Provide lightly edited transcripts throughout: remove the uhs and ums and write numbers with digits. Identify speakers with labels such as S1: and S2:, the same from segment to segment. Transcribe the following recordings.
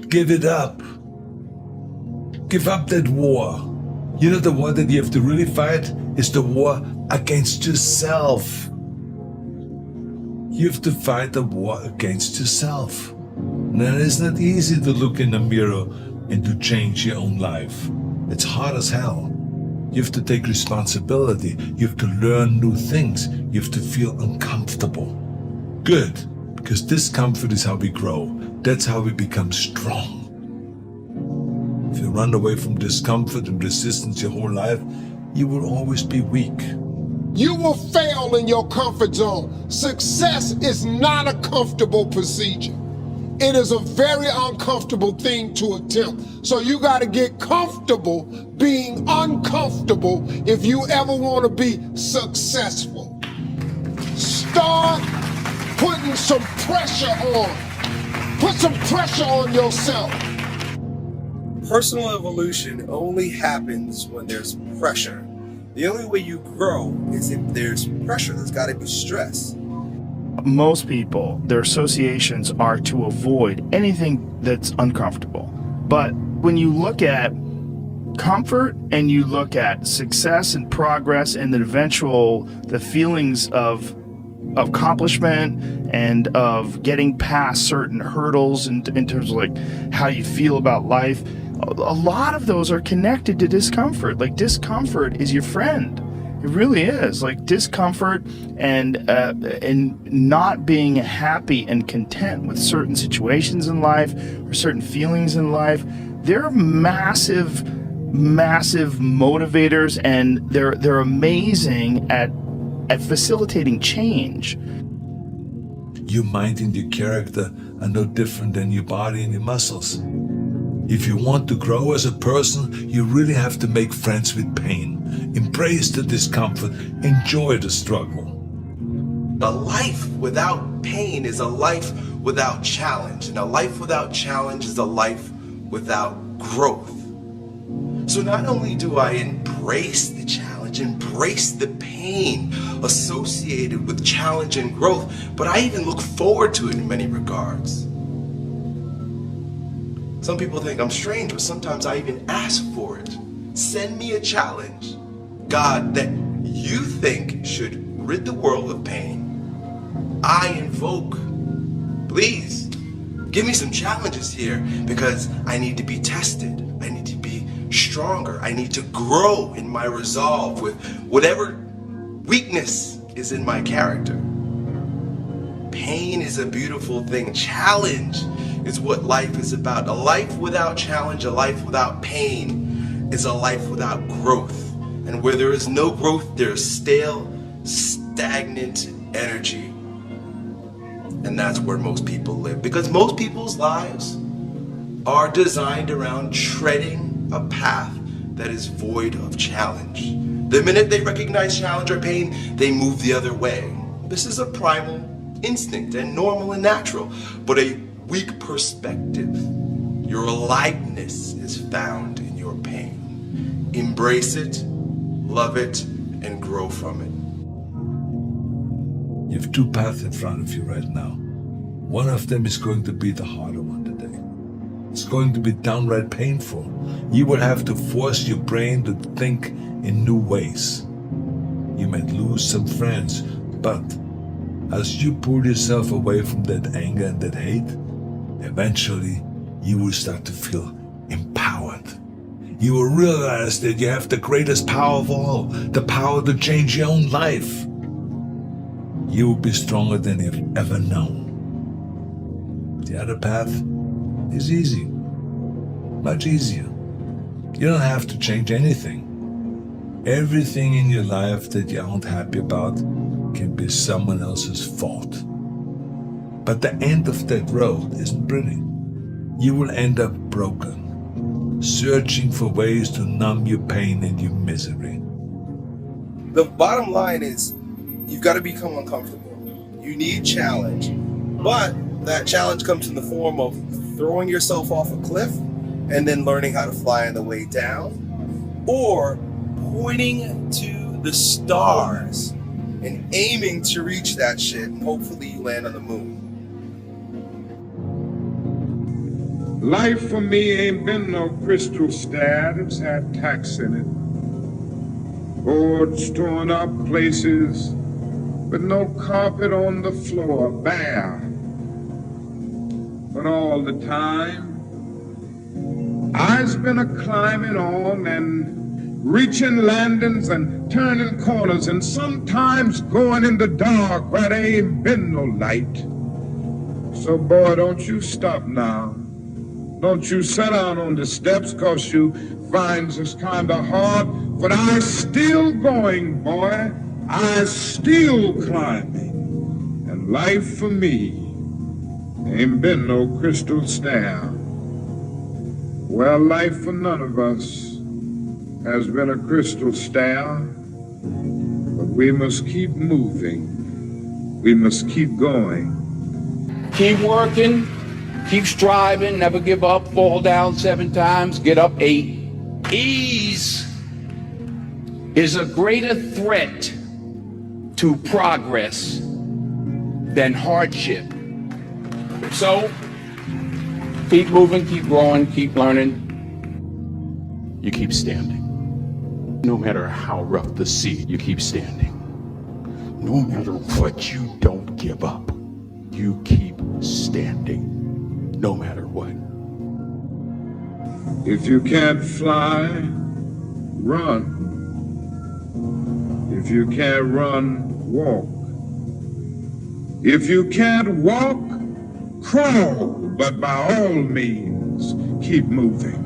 S1: Give it up. Give up that war. You know, the war that you have to really fight is the war against yourself. You have to fight the war against yourself. Now, it's not easy to look in the mirror and to change your own life. It's hard as hell. You have to take responsibility. You have to learn new things. You have to feel uncomfortable. Good, because discomfort is how we grow. That's how we become strong. If you run away from discomfort and resistance your whole life, you will always be weak.
S2: You will fail in your comfort zone. Success is not a comfortable procedure. It is a very uncomfortable thing to attempt. So you got to get comfortable being uncomfortable if you ever want to be successful. Start putting some pressure on. Put some pressure on yourself.
S3: Personal evolution only happens when there's pressure. The only way you grow is if there's pressure. There's got to be stress.
S4: Most people, their associations are to avoid anything that's uncomfortable. But when you look at comfort and you look at success and progress and the feelings of accomplishment and of getting past certain hurdles in terms of like how you feel about life, a lot of those are connected to discomfort. Like, discomfort is your friend. It really is. Like, discomfort and not being happy and content with certain situations in life or certain feelings in life, they're massive motivators, and they're amazing at facilitating change.
S1: Your mind and your character are no different than your body and your muscles. If you want to grow as a person, you really have to make friends with pain. Embrace the discomfort. Enjoy the struggle.
S3: A life without pain is a life without challenge. And a life without challenge is a life without growth. So not only do I embrace the challenge, embrace the pain associated with challenge and growth, but I even look forward to it in many regards. Some people think I'm strange, but sometimes I even ask for it. Send me a challenge, God, that you think should rid the world of pain. I invoke, please, give me some challenges here, because I need to be tested. I need to be stronger. I need to grow in my resolve with whatever weakness is in my character. Pain is a beautiful thing. Challenge is what life is about. A life without challenge, a life without pain, is a life without growth. And where there is no growth, there's stale, stagnant energy. And that's where most people live. Because most people's lives are designed around treading a path that is void of challenge. The minute they recognize challenge or pain, they move the other way. This is a primal instinct and normal and natural, but a weak perspective. Your aliveness is found in your pain. Embrace it, love it, and grow from it.
S1: You have two paths in front of you right now. One of them is going to be the harder one today. It's going to be downright painful. You will have to force your brain to think in new ways. You might lose some friends, but as you pull yourself away from that anger and that hate, eventually you will start to feel empowered. You will realize that you have the greatest power of all, the power to change your own life. You will be stronger than you've ever known. The other path is easy, much easier. You don't have to change anything. Everything in your life that you aren't happy about can be someone else's fault. But the end of that road isn't pretty. You will end up broken, searching for ways to numb your pain and your misery.
S3: The bottom line is, you've got to become uncomfortable. You need challenge, but that challenge comes in the form of throwing yourself off a cliff and then learning how to fly on the way down, or pointing to the stars and aiming to reach that shit, and hopefully you land on the moon.
S5: Life for me ain't been no crystal stair, it's had tacks in it. Boards torn up, places with no carpet on the floor, bare. But all the time, I's been a-climbing on and reaching landings and turning corners and sometimes going in the dark where there ain't been no light. So boy, don't you stop now. Don't you sit down on the steps, 'cause you finds it's kinda hard, but I's still going, boy. I's still climbing. And life for me ain't been no crystal stair. Well, life for none of us has been a crystal stair, but we must keep moving. We must keep going.
S6: Keep working, keep striving, never give up, fall down 7 times, get up 8. Ease is a greater threat to progress than hardship. So, keep moving, keep growing, keep learning. You keep standing. No matter how rough the sea, you keep standing. No matter what, you don't give up. You keep standing, no matter what.
S5: If you can't fly, run. If you can't run, walk. If you can't walk, crawl. But by all means, keep moving.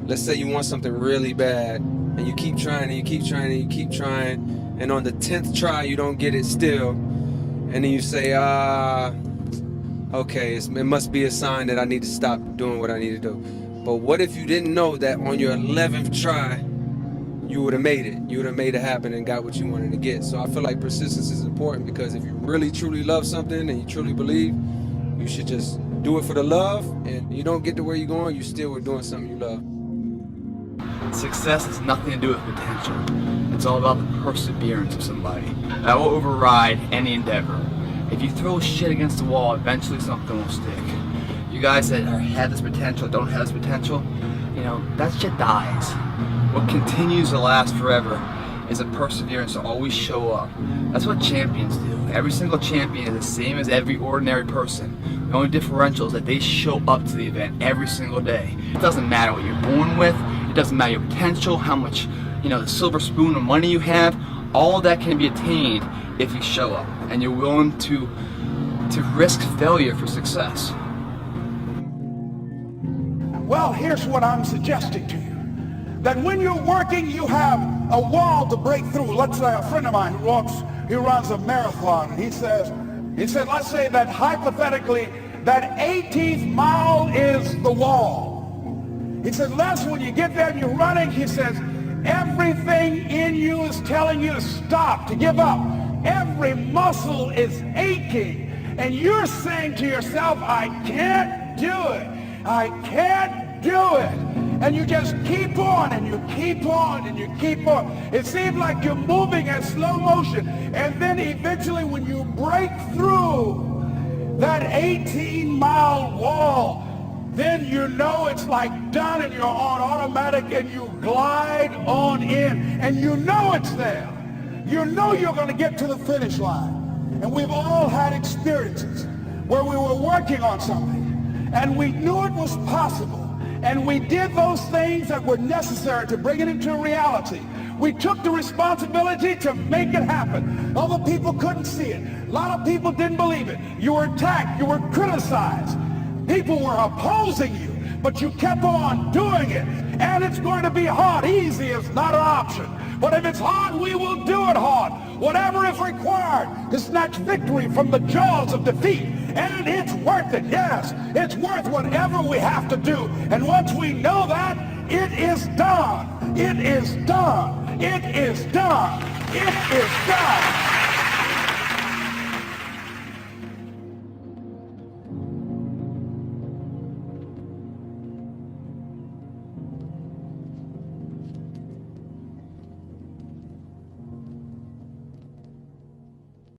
S7: Let's say you want something really bad, and you keep trying, and you keep trying, and you keep trying, and on the 10th try, you don't get it still. And then you say, okay, it must be a sign that I need to stop doing what I need to do. But what if you didn't know that on your 11th try, you would have made it. You would have made it happen and got what you wanted to get. So I feel like persistence is important, because if you really truly love something and you truly believe, you should just do it for the love, and you don't get to where you're going, you still were doing something you love.
S8: Success has nothing to do with potential. It's all about the perseverance of somebody. That will override any endeavor. If you throw shit against the wall, eventually something will stick. You guys that have this potential, don't have this potential, you know, that shit dies. What continues to last forever is a perseverance to always show up. That's what champions do. Every single champion is the same as every ordinary person. The only differential is that they show up to the event every single day. It doesn't matter what you're born with. It doesn't matter your potential, how much, you know, the silver spoon of money you have. All of that can be attained if you show up and you're willing to risk failure for success.
S9: Well, here's what I'm suggesting to you. That when you're working, you have a wall to break through. Let's say a friend of mine he runs a marathon, and he said, let's say that hypothetically, that 18th mile is the wall. He said, Les, when you get there and you're running, he says, everything in you is telling you to stop, to give up. Every muscle is aching, and you're saying to yourself, I can't do it. I can't do it. And you just keep on, and you keep on, and you keep on. It seems like you're moving in slow motion. And then eventually when you break through that 18-mile wall, then you know it's like done, and you're on automatic, and you glide on in. And you know it's there. You know you're going to get to the finish line. And we've all had experiences where we were working on something, and we knew it was possible. And we did those things that were necessary to bring it into reality. We took the responsibility to make it happen. Other people couldn't see it. A lot of people didn't believe it. You were attacked. You were criticized. People were opposing you, but you kept on doing it. And it's going to be hard. Easy is not an option. But if it's hard, we will do it hard. Whatever is required to snatch victory from the jaws of defeat. And it's worth it, yes. It's worth whatever we have to do. And once we know that, it is done. It is done. It is done. It is done.